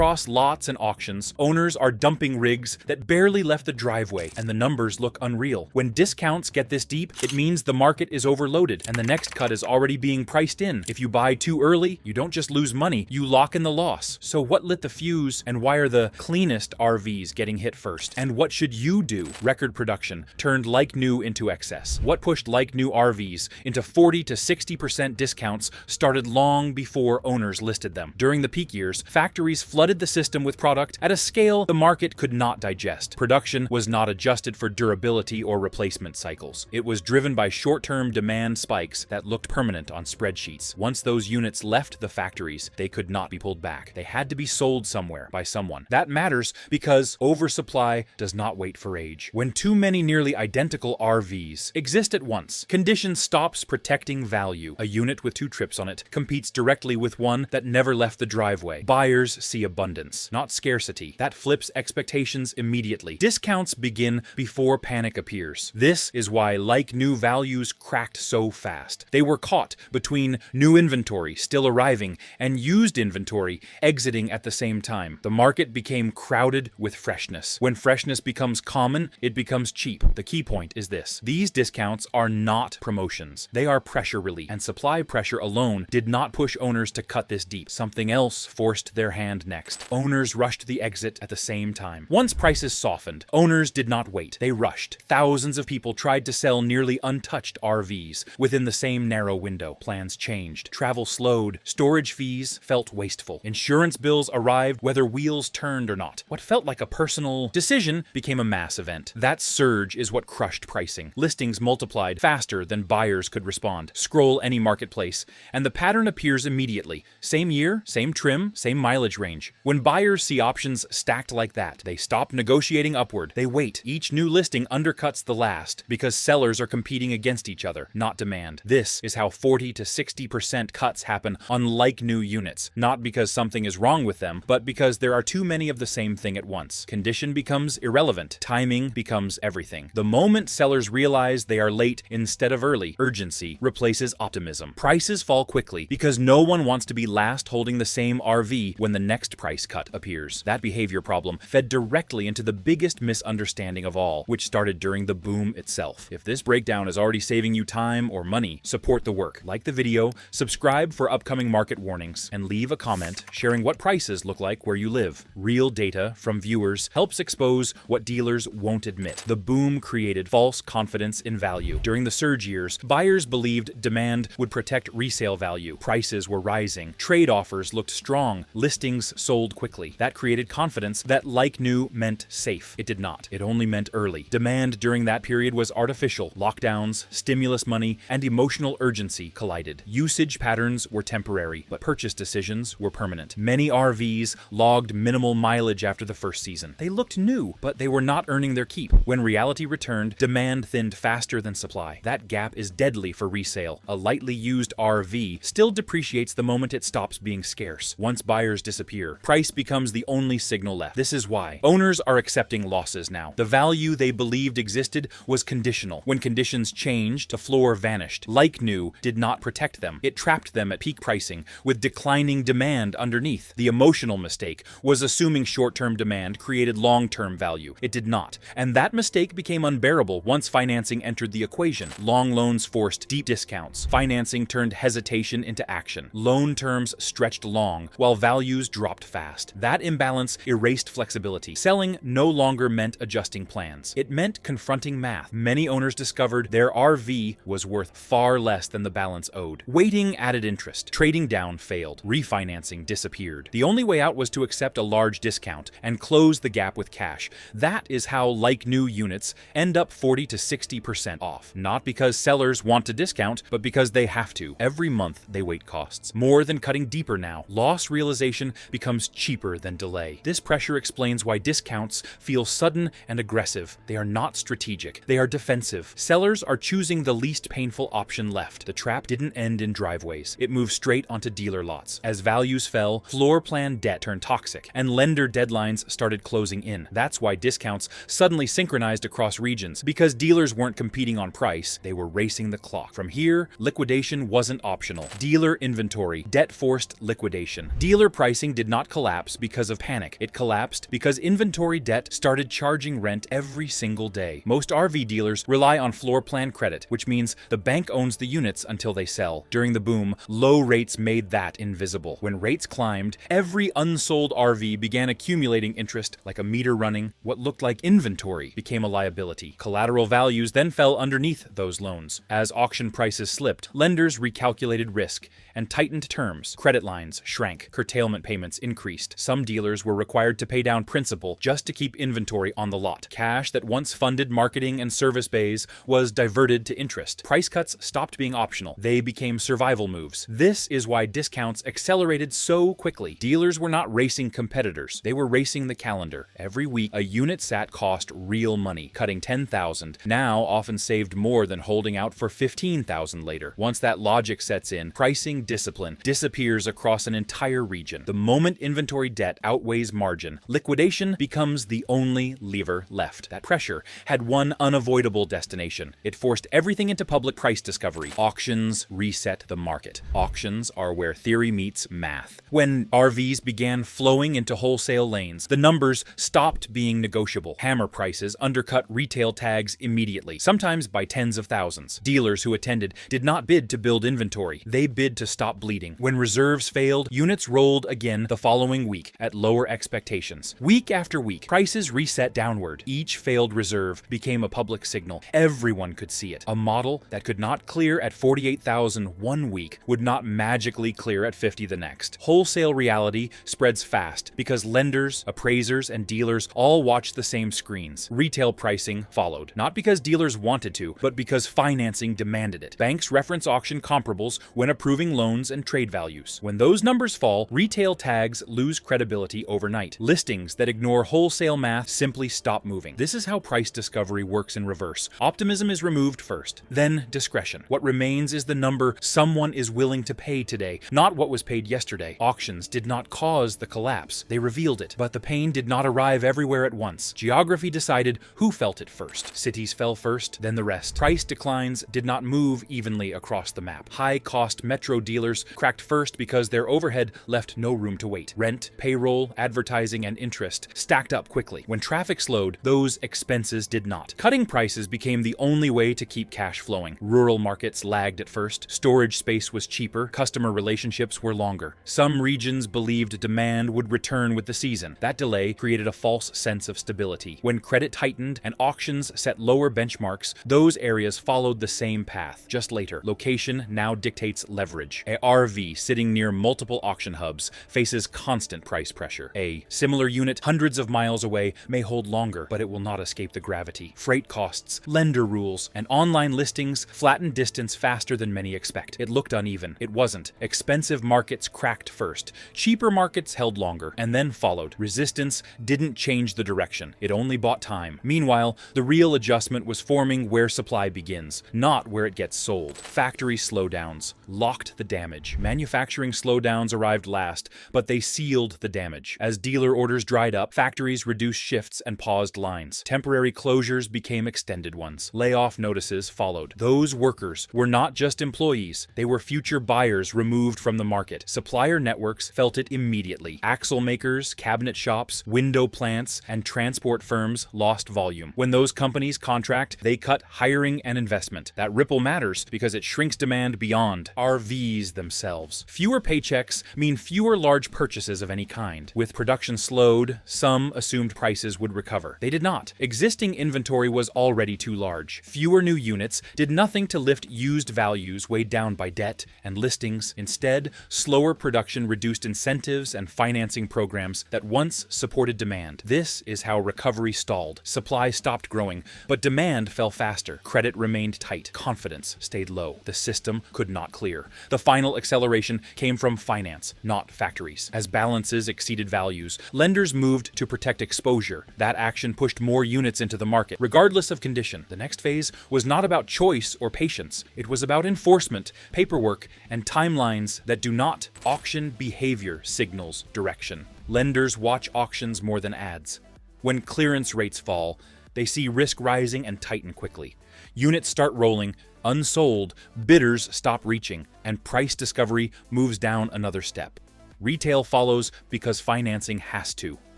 Across lots and auctions, owners are dumping rigs that barely left the driveway, and the numbers look unreal. When discounts get this deep, it means the market is overloaded, and the next cut is already being priced in. If you buy too early, you don't just lose money, you lock in the loss. So what lit the fuse, and why are the cleanest RVs getting hit first? And what should you do? Record production turned like new into excess. What pushed like new RVs into 40 to 60% discounts started long before owners listed them. During the peak years, factories flooded the system with product at a scale the market could not digest. Production was not adjusted for durability or replacement cycles. It was driven by short-term demand spikes that looked permanent on spreadsheets. Once those units left the factories, they could not be pulled back. They had to be sold somewhere by someone. That matters because oversupply does not wait for age. When too many nearly identical RVs exist at once, condition stops protecting value. A unit with 2 trips on it competes directly with one that never left the driveway. Buyers see abundance, not scarcity. That flips expectations immediately. Discounts begin before panic appears. This is why like-new values cracked so fast. They were caught between new inventory still arriving and used inventory exiting at the same time. The market became crowded with freshness. When freshness becomes common, it becomes cheap. The key point is this: these discounts are not promotions. They are pressure relief, and supply pressure alone did not push owners to cut this deep. Something else forced their hand next. Owners rushed the exit at the same time. Once prices softened, owners did not wait. They rushed. Thousands of people tried to sell nearly untouched RVs within the same narrow window. Plans changed. Travel slowed. Storage fees felt wasteful. Insurance bills arrived whether wheels turned or not. What felt like a personal decision became a mass event. That surge is what crushed pricing. Listings multiplied faster than buyers could respond. Scroll any marketplace, and the pattern appears immediately. Same year, same trim, same mileage range. When buyers see options stacked like that, they stop negotiating upward. They wait. Each new listing undercuts the last because sellers are competing against each other, not demand. This is how 40 to 60% cuts happen on like-new units, not because something is wrong with them, but because there are too many of the same thing at once. Condition becomes irrelevant. Timing becomes everything. The moment sellers realize they are late instead of early, urgency replaces optimism. Prices fall quickly because no one wants to be last holding the same RV when the next price cut appears. That behavior problem fed directly into the biggest misunderstanding of all, which started during the boom itself. If this breakdown is already saving you time or money, support the work. Like the video, subscribe for upcoming market warnings, and leave a comment sharing what prices look like where you live. Real data from viewers helps expose what dealers won't admit. The boom created false confidence in value. During the surge years, buyers believed demand would protect resale value. Prices were rising. Trade offers looked strong. Listings sold quickly. That created confidence that like new meant safe. It did not. It only meant early. Demand during that period was artificial. Lockdowns, stimulus money, and emotional urgency collided. Usage patterns were temporary, but purchase decisions were permanent. Many RVs logged minimal mileage after the first season. They looked new, but they were not earning their keep. When reality returned, demand thinned faster than supply. That gap is deadly for resale. A lightly used RV still depreciates the moment it stops being scarce. Once buyers disappear, price becomes the only signal left. This is why owners are accepting losses now. The value they believed existed was conditional. When conditions changed, the floor vanished. Like new did not protect them. It trapped them at peak pricing with declining demand underneath. The emotional mistake was assuming short-term demand created long-term value. It did not. And that mistake became unbearable once financing entered the equation. Long loans forced deep discounts. Financing turned hesitation into action. Loan terms stretched long, while values dropped fast. That imbalance erased flexibility. Selling no longer meant adjusting plans. It meant confronting math. Many owners discovered their RV was worth far less than the balance owed. Waiting added interest. Trading down failed. Refinancing disappeared. The only way out was to accept a large discount and close the gap with cash. That is how like-new units end up 40 to 60% off. Not because sellers want to discount, but because they have to. Every month they weight costs. More than cutting deeper now. Loss realization becomes cheaper than delay. This pressure explains why discounts feel sudden and aggressive. They are not strategic. They are defensive. Sellers are choosing the least painful option left. The trap didn't end in driveways. It moved straight onto dealer lots. As values fell, floor plan debt turned toxic, and lender deadlines started closing in. That's why discounts suddenly synchronized across regions. Because dealers weren't competing on price, they were racing the clock. From here, liquidation wasn't optional. Dealer inventory, debt forced liquidation. Dealer pricing did not not collapse because of panic. It collapsed because inventory debt started charging rent every single day. Most RV dealers rely on floor plan credit, which means the bank owns the units until they sell. During the boom, low rates made that invisible. When rates climbed, every unsold RV began accumulating interest like a meter running. What looked like inventory became a liability. Collateral values then fell underneath those loans. As auction prices slipped, lenders recalculated risk and tightened terms. Credit lines shrank. Curtailment payments increased. Some dealers were required to pay down principal just to keep inventory on the lot. Cash that once funded marketing and service bays was diverted to interest. Price cuts stopped being optional. They became survival moves. This is why discounts accelerated so quickly. Dealers were not racing competitors. They were racing the calendar. Every week, a unit sat cost real money. Cutting $10,000 now often saved more than holding out for $15,000 later. Once that logic sets in, pricing discipline disappears across an entire region. The moment inventory debt outweighs margin, liquidation becomes the only lever left. That pressure had one unavoidable destination. It forced everything into public price discovery. Auctions reset the market. Auctions are where theory meets math. When RVs began flowing into wholesale lanes, the numbers stopped being negotiable. Hammer prices undercut retail tags immediately, sometimes by tens of thousands. Dealers who attended did not bid to build inventory. They bid to stop bleeding. When reserves failed, units rolled again the following week at lower expectations. Week after week, prices reset downward. Each failed reserve became a public signal. Everyone could see it. A model that could not clear at 48,000 one week would not magically clear at 50 the next. Wholesale reality spreads fast because lenders, appraisers, and dealers all watched the same screens. Retail pricing followed, not because dealers wanted to, but because financing demanded it. Banks reference auction comparables when approving loans and trade values. When those numbers fall, retail tags lose credibility overnight. Listings that ignore wholesale math simply stop moving. This is how price discovery works in reverse. Optimism is removed first, then discretion. What remains is the number someone is willing to pay today, not what was paid yesterday. Auctions did not cause the collapse. They revealed it, but the pain did not arrive everywhere at once. Geography decided who felt it first. Cities fell first, then the rest. Price declines did not move evenly across the map. High-cost metro dealers cracked first because their overhead left no room to wait. Rent, payroll, advertising, and interest stacked up quickly. When traffic slowed, those expenses did not. Cutting prices became the only way to keep cash flowing. Rural markets lagged at first. Storage space was cheaper. Customer relationships were longer. Some regions believed demand would return with the season. That delay created a false sense of stability. When credit tightened and auctions set lower benchmarks, those areas followed the same path. Just later, location now dictates leverage. A RV sitting near multiple auction hubs faces constant price pressure. A similar unit hundreds of miles away may hold longer, but it will not escape the gravity. Freight costs, lender rules, and online listings flatten distance faster than many expect. It looked uneven. It wasn't. Expensive markets cracked first. Cheaper markets held longer, and then followed. Resistance didn't change the direction. It only bought time. Meanwhile, the real adjustment was forming where supply begins, not where it gets sold. Factory slowdowns locked the damage. Manufacturing slowdowns arrived last, but they sealed the damage. As dealer orders dried up, factories reduced shifts and paused lines. Temporary closures became extended ones. Layoff notices followed. Those workers were not just employees, they were future buyers removed from the market. Supplier networks felt it immediately. Axle makers, cabinet shops, window plants, and transport firms lost volume. When those companies contract, they cut hiring and investment. That ripple matters because it shrinks demand beyond RVs themselves. Fewer paychecks mean fewer large purchases of any kind. With production slowed, some assumed prices would recover. They did not. Existing inventory was already too large. Fewer new units did nothing to lift used values weighed down by debt and listings. Instead, slower production reduced incentives and financing programs that once supported demand. This is how recovery stalled. Supply stopped growing, but demand fell faster. Credit remained tight. Confidence stayed low. The system could not clear. The final acceleration came from finance, not factories. As balances exceeded values, lenders moved to protect exposure. That action pushed more units into the market, regardless of condition. The next phase was not about choice or patience. It was about enforcement, paperwork, and timelines that do not. Auction behavior signals direction. Lenders watch auctions more than ads. When clearance rates fall, they see risk rising and tighten quickly. Units start rolling, unsold, bidders stop reaching, and price discovery moves down another step. Retail follows because financing has to.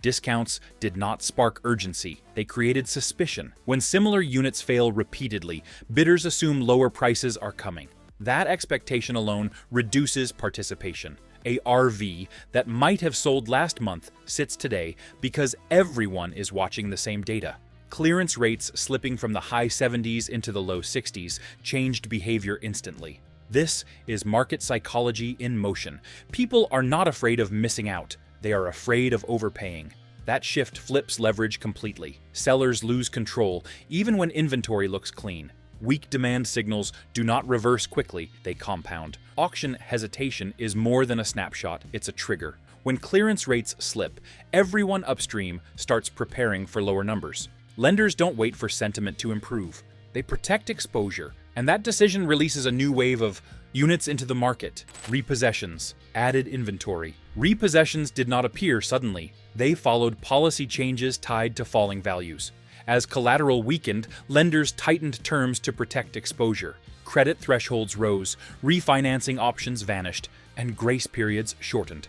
Discounts did not spark urgency, they created suspicion. When similar units fail repeatedly, bidders assume lower prices are coming. That expectation alone reduces participation. A RV that might have sold last month sits today because everyone is watching the same data. Clearance rates slipping from the high 70s into the low 60s changed behavior instantly. This is market psychology in motion. People are not afraid of missing out. They are afraid of overpaying. That shift flips leverage completely. Sellers lose control, even when inventory looks clean. Weak demand signals do not reverse quickly, they compound. Auction hesitation is more than a snapshot, it's a trigger. When clearance rates slip, everyone upstream starts preparing for lower numbers. Lenders don't wait for sentiment to improve. They protect exposure, and that decision releases a new wave of units into the market. Repossessions, added inventory. Repossessions did not appear suddenly. They followed policy changes tied to falling values. As collateral weakened, lenders tightened terms to protect exposure. Credit thresholds rose, refinancing options vanished, and grace periods shortened.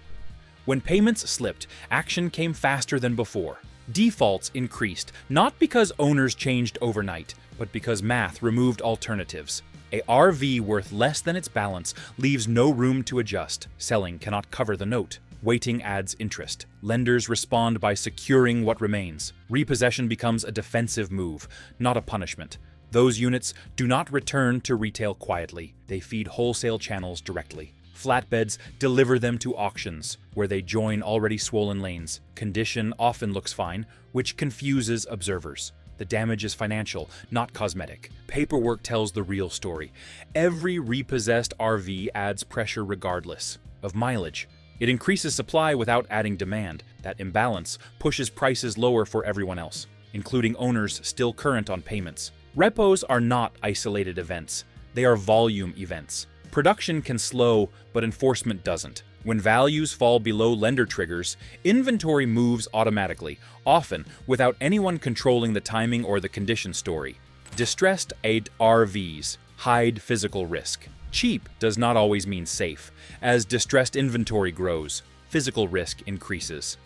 When payments slipped, action came faster than before. Defaults increased, not because owners changed overnight, but because math removed alternatives. A RV worth less than its balance leaves no room to adjust. Selling cannot cover the note. Waiting adds interest. Lenders respond by securing what remains. Repossession becomes a defensive move, not a punishment. Those units do not return to retail quietly. They feed wholesale channels directly. Flatbeds deliver them to auctions, where they join already swollen lanes. Condition often looks fine, which confuses observers. The damage is financial, not cosmetic. Paperwork tells the real story. Every repossessed RV adds pressure regardless of mileage. It increases supply without adding demand. That imbalance pushes prices lower for everyone else, including owners still current on payments. Repos are not isolated events. They are volume events. Production can slow, but enforcement doesn't. When values fall below lender triggers, inventory moves automatically, often without anyone controlling the timing or the condition story. Distressed RVs hide physical risk. Cheap does not always mean safe. As distressed inventory grows, physical risk increases.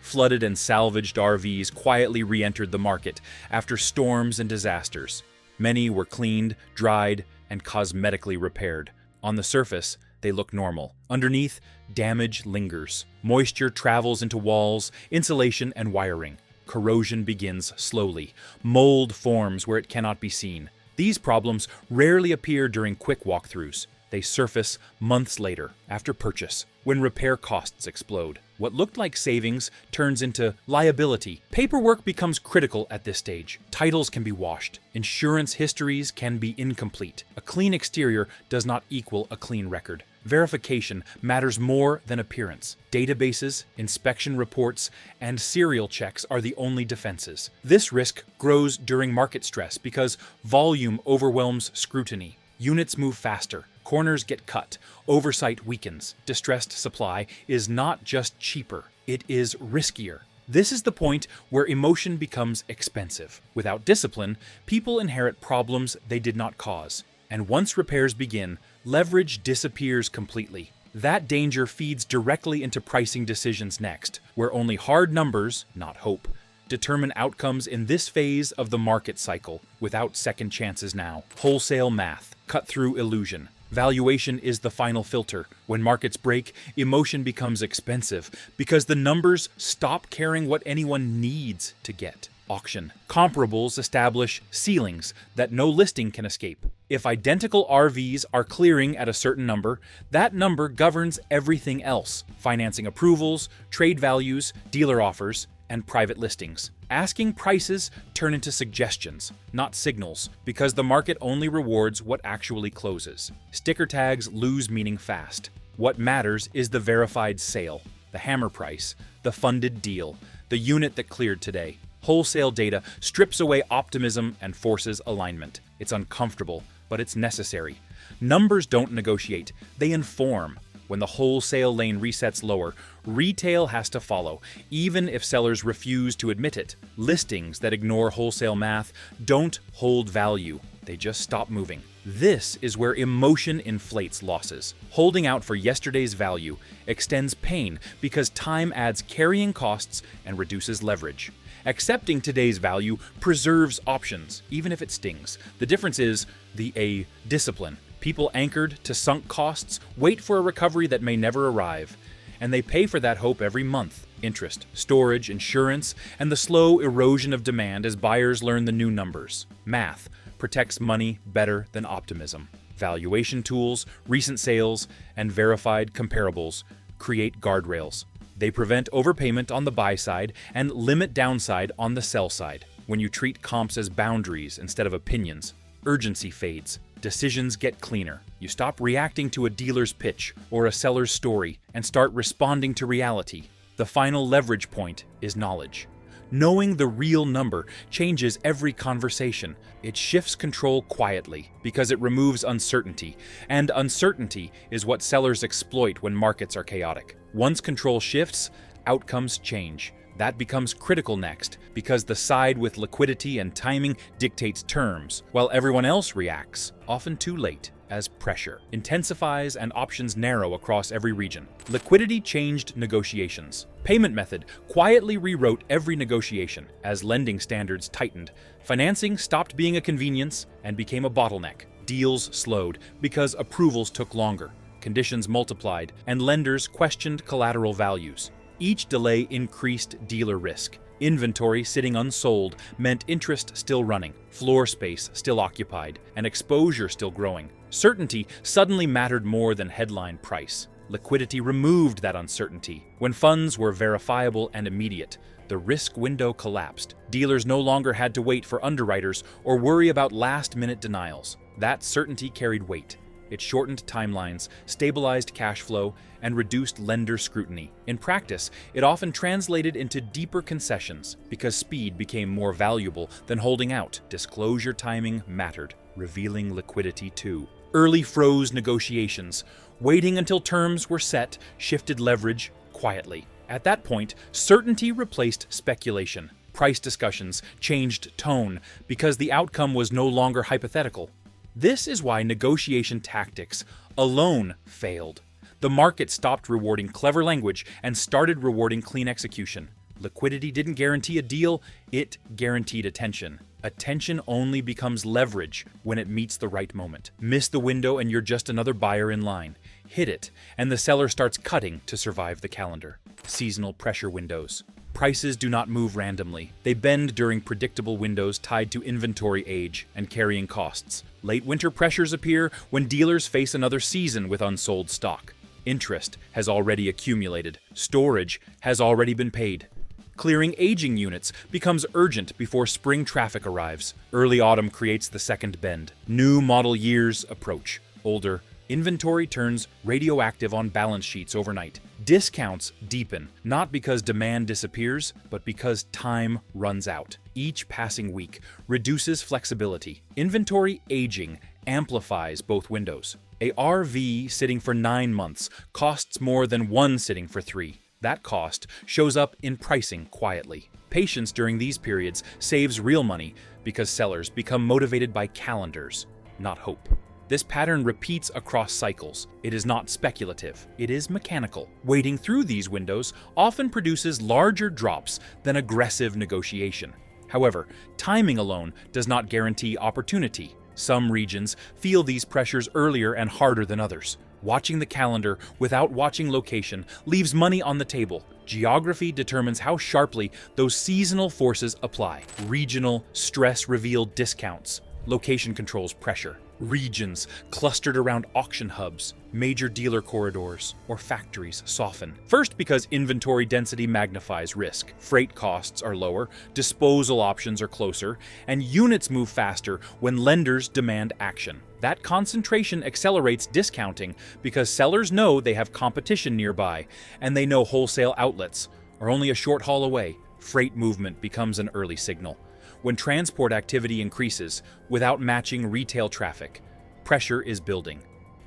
Flooded and salvaged RVs quietly re-entered the market after storms and disasters. Many were cleaned, dried, and cosmetically repaired. On the surface, they look normal. Underneath, damage lingers. Moisture travels into walls, insulation, and wiring. Corrosion begins slowly. Mold forms where it cannot be seen. These problems rarely appear during quick walkthroughs. They surface months later, after purchase, when repair costs explode. What looked like savings turns into liability. Paperwork becomes critical at this stage. Titles can be washed. Insurance histories can be incomplete. A clean exterior does not equal a clean record. Verification matters more than appearance. Databases, inspection reports, and serial checks are the only defenses. This risk grows during market stress because volume overwhelms scrutiny. Units move faster. Corners get cut. Oversight weakens. Distressed supply is not just cheaper, it is riskier. This is the point where emotion becomes expensive. Without discipline, people inherit problems they did not cause. And once repairs begin, leverage disappears completely. That danger feeds directly into pricing decisions next, where only hard numbers, not hope, determine outcomes in this phase of the market cycle without second chances now. Wholesale math, cut through illusion. Valuation is the final filter. When markets break, emotion becomes expensive because the numbers stop caring what anyone needs to get. Auction. Comparables establish ceilings that no listing can escape. If identical RVs are clearing at a certain number, that number governs everything else: financing approvals, trade values, dealer offers, and private listings. Asking prices turn into suggestions, not signals, because the market only rewards what actually closes. Sticker tags lose meaning fast. What matters is the verified sale, the hammer price, the funded deal, the unit that cleared today. Wholesale data strips away optimism and forces alignment. It's uncomfortable, but it's necessary. Numbers don't negotiate, they inform. When the wholesale lane resets lower, retail has to follow, even if sellers refuse to admit it. Listings that ignore wholesale math don't hold value. they just stop moving. This is where emotion inflates losses. Holding out for yesterday's value extends pain because time adds carrying costs and reduces leverage. Accepting today's value preserves options, even if it stings. The difference is the discipline. People anchored to sunk costs wait for a recovery that may never arrive, and they pay for that hope every month. Interest, storage, insurance, and the slow erosion of demand as buyers learn the new numbers. Math protects money better than optimism. Valuation tools, recent sales, and verified comparables create guardrails. They prevent overpayment on the buy side and limit downside on the sell side. When you treat comps as boundaries instead of opinions, urgency fades. Decisions get cleaner. You stop reacting to a dealer's pitch or a seller's story and start responding to reality. The final leverage point is knowledge. Knowing the real number changes every conversation. It shifts control quietly because it removes uncertainty, and uncertainty is what sellers exploit when markets are chaotic. Once control shifts, outcomes change. That becomes critical next because the side with liquidity and timing dictates terms, while everyone else reacts, often too late, as pressure intensifies and options narrow across every region. Liquidity changed negotiations. Payment method quietly rewrote every negotiation. As lending standards tightened, financing stopped being a convenience and became a bottleneck. Deals slowed because approvals took longer, conditions multiplied, and lenders questioned collateral values. Each delay increased dealer risk. Inventory sitting unsold meant interest still running, floor space still occupied, and exposure still growing. Certainty suddenly mattered more than headline price. Liquidity removed that uncertainty. When funds were verifiable and immediate, the risk window collapsed. Dealers no longer had to wait for underwriters or worry about last-minute denials. That certainty carried weight. It shortened timelines, stabilized cash flow, and reduced lender scrutiny. In practice, it often translated into deeper concessions because speed became more valuable than holding out. Disclosure timing mattered, revealing liquidity too. Early froze negotiations. Waiting until terms were set shifted leverage quietly. At that point, certainty replaced speculation. Price discussions changed tone because the outcome was no longer hypothetical. This is why negotiation tactics alone failed. The market stopped rewarding clever language and started rewarding clean execution. Liquidity didn't guarantee a deal, it guaranteed attention. Attention only becomes leverage when it meets the right moment. Miss the window and you're just another buyer in line. Hit it, and the seller starts cutting to survive the calendar. Seasonal pressure windows. Prices do not move randomly. They bend during predictable windows tied to inventory age and carrying costs. Late winter pressures appear when dealers face another season with unsold stock. Interest has already accumulated. Storage has already been paid. Clearing aging units becomes urgent before spring traffic arrives. Early autumn creates the second bend. New model years approach. Older inventory turns radioactive on balance sheets overnight. Discounts deepen, not because demand disappears, but because time runs out. Each passing week reduces flexibility. Inventory aging amplifies both windows. A RV sitting for 9 months costs more than one sitting for 3. That cost shows up in pricing quietly. Patience during these periods saves real money because sellers become motivated by calendars, not hope. This pattern repeats across cycles. It is not speculative, it is mechanical. Waiting through these windows often produces larger drops than aggressive negotiation. However, timing alone does not guarantee opportunity. Some regions feel these pressures earlier and harder than others. Watching the calendar without watching location leaves money on the table. Geography determines how sharply those seasonal forces apply. Regional stress revealed discounts. Location controls pressure. Regions clustered around auction hubs, major dealer corridors, or factories soften. First, because inventory density magnifies risk. Freight costs are lower, disposal options are closer, and units move faster when lenders demand action. That concentration accelerates discounting because sellers know they have competition nearby, and they know wholesale outlets are only a short haul away. Freight movement becomes an early signal. When transport activity increases without matching retail traffic, pressure is building.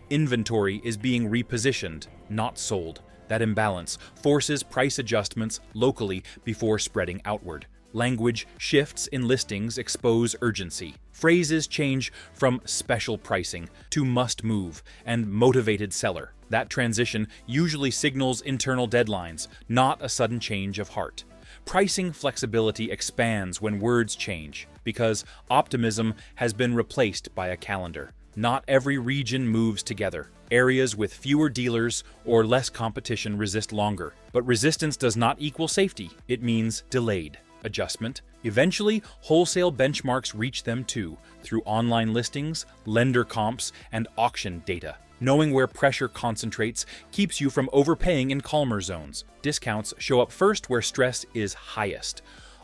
Inventory is being repositioned, not sold. That imbalance forces price adjustments locally before spreading outward. Language shifts in listings expose urgency. Phrases change from special pricing to must move and motivated seller. That transition usually signals internal deadlines, not a sudden change of heart. Pricing flexibility expands when words change, because optimism has been replaced by a calendar. Not every region moves together. Areas with fewer dealers or less competition resist longer. But resistance does not equal safety. It means delayed adjustment. Eventually, wholesale benchmarks reach them too, through online listings, lender comps, and auction data. Knowing where pressure concentrates keeps you from overpaying in calmer zones. Discounts show up first where stress is highest,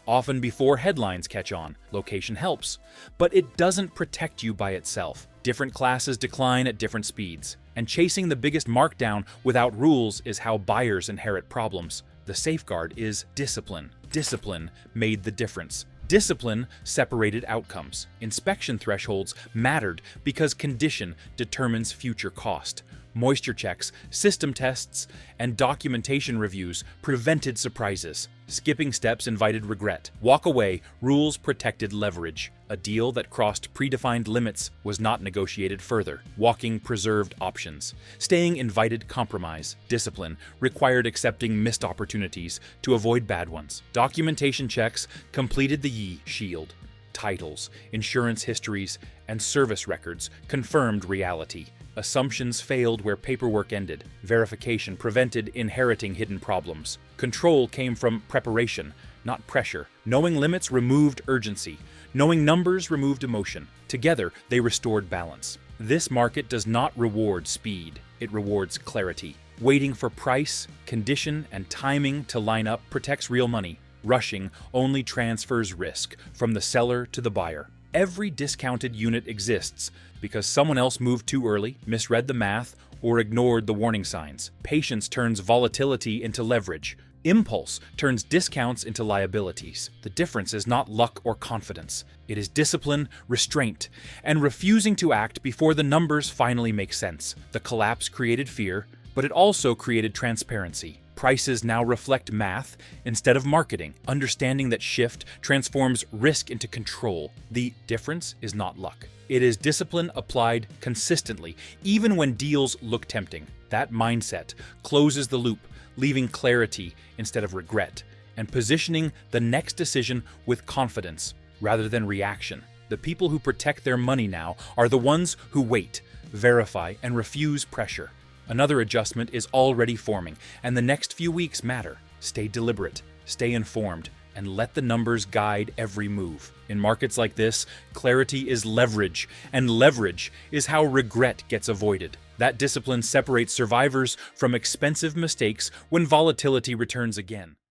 often before headlines catch on. Location helps, but it doesn't protect you by itself. Different classes decline at different speeds, and chasing the biggest markdown without rules is how buyers inherit problems. The safeguard is discipline. Discipline made the difference. Discipline separated outcomes. Inspection thresholds mattered because condition determines future cost. Moisture checks, system tests, and documentation reviews prevented surprises. Skipping steps invited regret. Walk away rules protected leverage. A deal that crossed predefined limits was not negotiated further. Walking preserved options. Staying invited compromise. Discipline required accepting missed opportunities to avoid bad ones. Documentation checks completed the shield. Titles, insurance histories, and service records confirmed reality. Assumptions failed where paperwork ended. Verification prevented inheriting hidden problems. Control came from preparation, not pressure. Knowing limits removed urgency. Knowing numbers removed emotion. Together, they restored balance. This market does not reward speed. It rewards clarity. Waiting for price, condition, and timing to line up protects real money. Rushing only transfers risk from the seller to the buyer. Every discounted unit exists because someone else moved too early, misread the math, or ignored the warning signs. Patience turns volatility into leverage. Impulse turns discounts into liabilities. The difference is not luck or confidence. It is discipline, restraint, and refusing to act before the numbers finally make sense. The collapse created fear, but it also created transparency. Prices now reflect math instead of marketing, understanding that shift transforms risk into control. The difference is not luck. It is discipline applied consistently, even when deals look tempting. That mindset closes the loop, leaving clarity instead of regret, and positioning the next decision with confidence rather than reaction. The people who protect their money now are the ones who wait, verify, and refuse pressure. Another adjustment is already forming, and the next few weeks matter. Stay deliberate, stay informed, and let the numbers guide every move. In markets like this, clarity is leverage, and leverage is how regret gets avoided. That discipline separates survivors from expensive mistakes when volatility returns again.